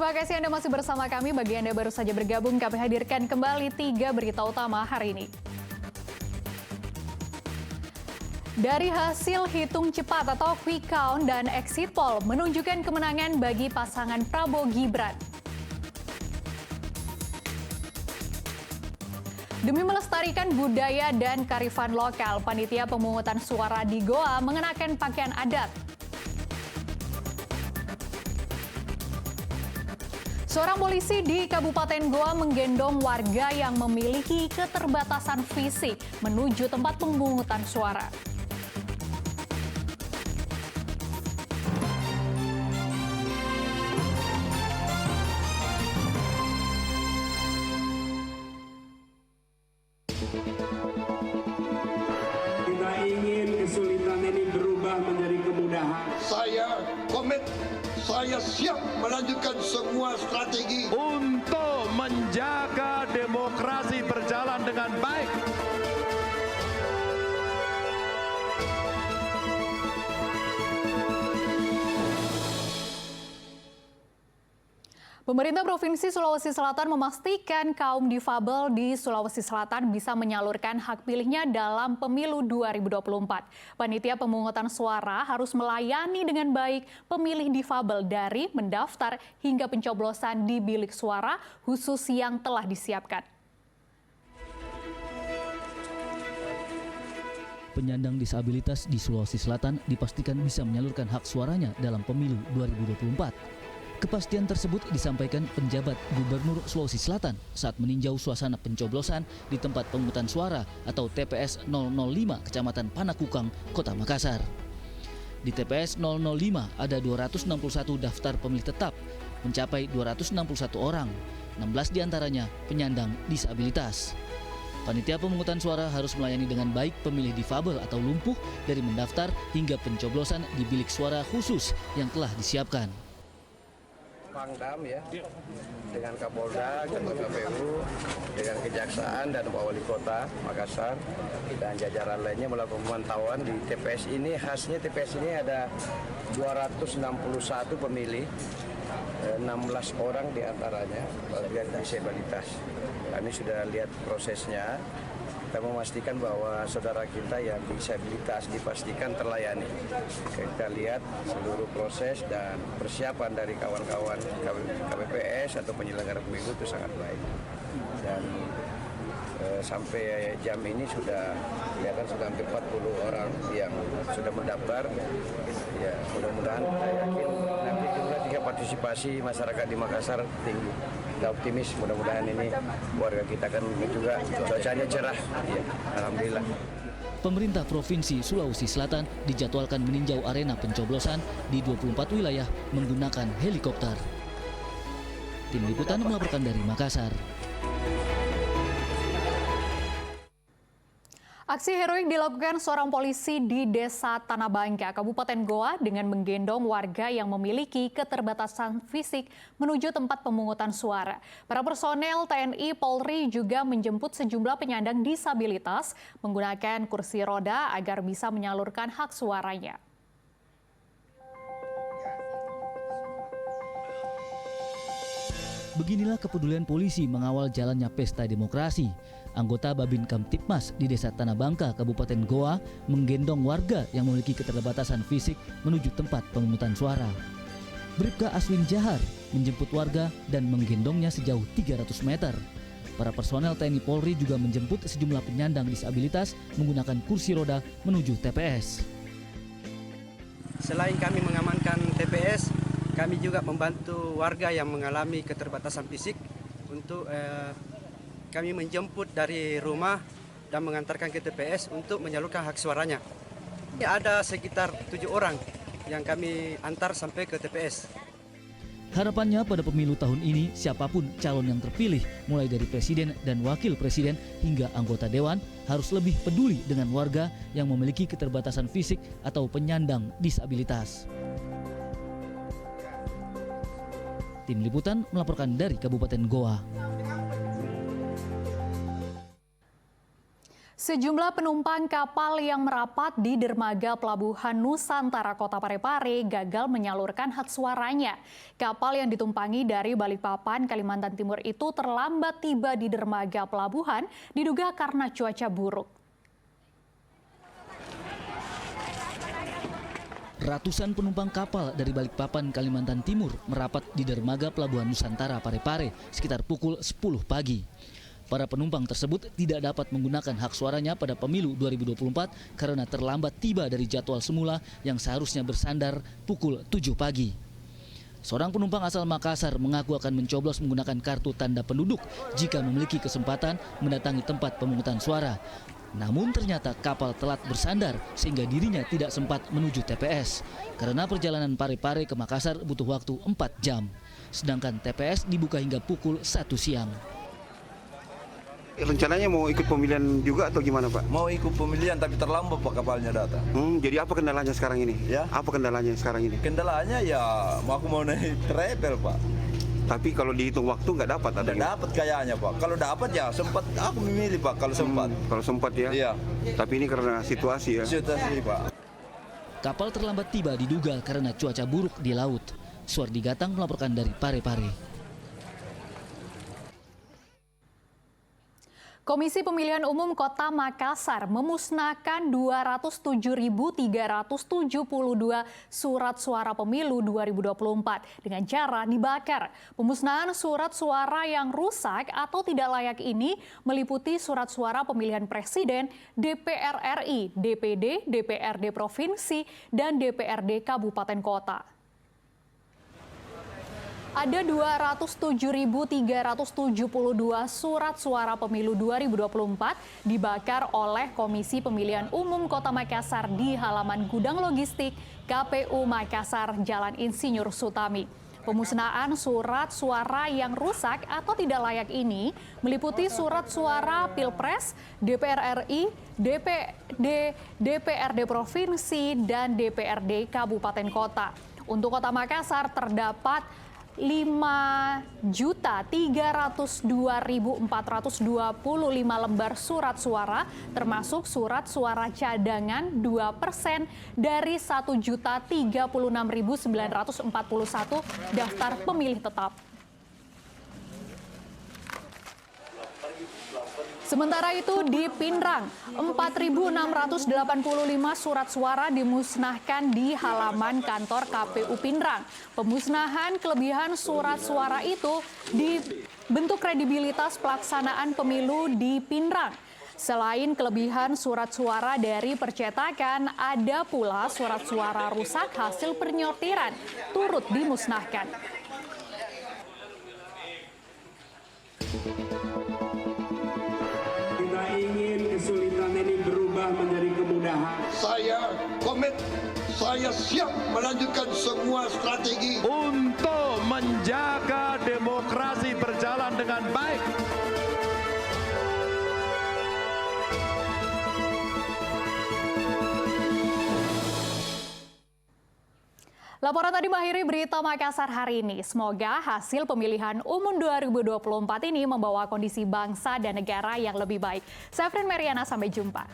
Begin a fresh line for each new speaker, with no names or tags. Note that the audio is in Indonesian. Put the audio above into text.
Terima kasih Anda masih bersama kami. Bagi Anda baru saja bergabung, kami hadirkan kembali 3 berita utama hari ini. Dari hasil hitung cepat atau quick count dan exit poll menunjukkan kemenangan bagi pasangan Prabowo Gibran. Demi melestarikan budaya dan kearifan lokal, panitia pemungutan suara di Goa mengenakan pakaian adat. Seorang polisi di Kabupaten Goa menggendong warga yang memiliki keterbatasan fisik menuju tempat pemungutan suara.
Kita ingin kesulitan ini berubah menjadi kemudahan.
Saya komit, saya siap melanjutkan semua strategi
untuk menjaga demokrasi berjalan dengan baik.
Pemerintah Provinsi Sulawesi Selatan memastikan kaum difabel di Sulawesi Selatan bisa menyalurkan hak pilihnya dalam pemilu 2024. Panitia pemungutan suara harus melayani dengan baik pemilih difabel dari mendaftar hingga pencoblosan di bilik suara khusus yang telah disiapkan.
Penyandang disabilitas di Sulawesi Selatan dipastikan bisa menyalurkan hak suaranya dalam pemilu 2024. Kepastian tersebut disampaikan penjabat Gubernur Sulawesi Selatan saat meninjau suasana pencoblosan di tempat pemungutan suara atau TPS 005 Kecamatan Panakukang, Kota Makassar. Di TPS 005 ada 261 daftar pemilih tetap, mencapai 261 orang, 16 diantaranya penyandang disabilitas. Panitia pemungutan suara harus melayani dengan baik pemilih difabel atau lumpuh dari mendaftar hingga pencoblosan di bilik suara khusus yang telah disiapkan.
Pangdam ya, dengan Kapolda, Ketua KPU, dengan Kejaksaan dan Pak Wali Kota Makassar dan jajaran lainnya melakukan pemantauan di TPS ini. Khasnya TPS ini ada 261 pemilih, 16 orang diantaranya bagian disabilitas. Kami sudah lihat prosesnya. Kita memastikan bahwa saudara kita yang disabilitas dipastikan terlayani. Kita lihat seluruh proses dan persiapan dari kawan-kawan KPPS atau penyelenggara pemilu itu sangat baik. Dan sampai jam ini sudah kelihatan sudah hampir 40 orang yang sudah mendaftar. Ya, mudah-mudahan saya yakin nanti jumlah tingkat partisipasi masyarakat di Makassar tinggi. Kita optimis, mudah-mudahan ini warga kita kan juga cuacanya cerah. Ya, alhamdulillah.
Pemerintah Provinsi Sulawesi Selatan dijadwalkan meninjau arena pencoblosan di 24 wilayah menggunakan helikopter. Tim Liputan melaporkan dari Makassar.
Aksi heroik dilakukan seorang polisi di Desa Tanah Bangka, Kabupaten Goa dengan menggendong warga yang memiliki keterbatasan fisik menuju tempat pemungutan suara. Para personel TNI Polri juga menjemput sejumlah penyandang disabilitas menggunakan kursi roda agar bisa menyalurkan hak suaranya.
Beginilah kepedulian polisi mengawal jalannya pesta demokrasi. Anggota Babin Kamtipmas di Desa Tanah Bangka, Kabupaten Goa, menggendong warga yang memiliki keterbatasan fisik menuju tempat pemungutan suara. Bribka Aswin Jahar menjemput warga dan menggendongnya sejauh 300 meter. Para personel TNI Polri juga menjemput sejumlah penyandang disabilitas menggunakan kursi roda menuju TPS.
Selain kami mengamankan TPS, kami juga membantu warga yang mengalami keterbatasan fisik untuk kami menjemput dari rumah dan mengantarkan ke TPS untuk menyalurkan hak suaranya. Ada sekitar 7 orang yang kami antar sampai ke TPS.
Harapannya pada pemilu tahun ini siapapun calon yang terpilih mulai dari presiden dan wakil presiden hingga anggota dewan harus lebih peduli dengan warga yang memiliki keterbatasan fisik atau penyandang disabilitas. Tim Liputan melaporkan dari Kabupaten Goa.
Sejumlah penumpang kapal yang merapat di dermaga Pelabuhan Nusantara Kota Parepare gagal menyalurkan hak suaranya. Kapal yang ditumpangi dari Balikpapan, Kalimantan Timur itu terlambat tiba di dermaga pelabuhan diduga karena cuaca buruk.
Ratusan penumpang kapal dari Balikpapan, Kalimantan Timur merapat di dermaga Pelabuhan Nusantara Parepare sekitar pukul 10 pagi. Para penumpang tersebut tidak dapat menggunakan hak suaranya pada pemilu 2024 karena terlambat tiba dari jadwal semula yang seharusnya bersandar pukul 7 pagi. Seorang penumpang asal Makassar mengaku akan mencoblos menggunakan kartu tanda penduduk jika memiliki kesempatan mendatangi tempat pemungutan suara. Namun ternyata kapal telat bersandar sehingga dirinya tidak sempat menuju TPS. Karena perjalanan Parepare ke Makassar butuh waktu 4 jam. Sedangkan TPS dibuka hingga pukul 1 siang.
Rencananya mau ikut pemilihan juga atau gimana, Pak?
Mau ikut pemilihan tapi terlambat Pak kapalnya datang.
Jadi apa kendalanya sekarang ini?
Ya.
Apa kendalanya sekarang ini?
Kendalanya ya aku mau naik travel Pak.
Tapi kalau dihitung waktu nggak dapat atau
Tidak dapat kayaknya Pak. Kalau dapat ya sempat aku memilih Pak kalau sempat.
Kalau sempat ya?
Iya.
Tapi ini karena situasi ya?
Situasi Pak.
Kapal terlambat tiba diduga karena cuaca buruk di laut. Suardi Gatang melaporkan dari Parepare.
Komisi Pemilihan Umum Kota Makassar memusnahkan 207.372 surat suara pemilu 2024 dengan cara dibakar. Pemusnahan surat suara yang rusak atau tidak layak ini meliputi surat suara pemilihan presiden, DPR RI, DPD, DPRD Provinsi, dan DPRD Kabupaten Kota. Ada 207.372 surat suara pemilu 2024 dibakar oleh Komisi Pemilihan Umum Kota Makassar di halaman gudang logistik KPU Makassar, Jalan Insinyur Sutami. Pemusnahan surat suara yang rusak atau tidak layak ini meliputi surat suara Pilpres, DPR RI, DPD, DPRD Provinsi, dan DPRD Kabupaten Kota. Untuk Kota Makassar terdapat 5.302.425 lembar surat suara, termasuk surat suara cadangan 2% dari 1.036.941 daftar pemilih tetap. Sementara itu di Pindrang, 4.685 surat suara dimusnahkan di halaman kantor KPU Pindrang. Pemusnahan kelebihan surat suara itu dibentuk kredibilitas pelaksanaan pemilu di Pindrang. Selain kelebihan surat suara dari percetakan, ada pula surat suara rusak hasil penyortiran turut dimusnahkan.
Kita ingin kesulitan ini berubah menjadi kemudahan.
Saya komit, saya siap melanjutkan semua strategi
untuk menjaga demokrasi berjalan dengan baik.
Laporan tadi mengakhiri berita Makassar hari ini. Semoga hasil pemilihan umum 2024 ini membawa kondisi bangsa dan negara yang lebih baik. Saya Fren Mariana, sampai jumpa.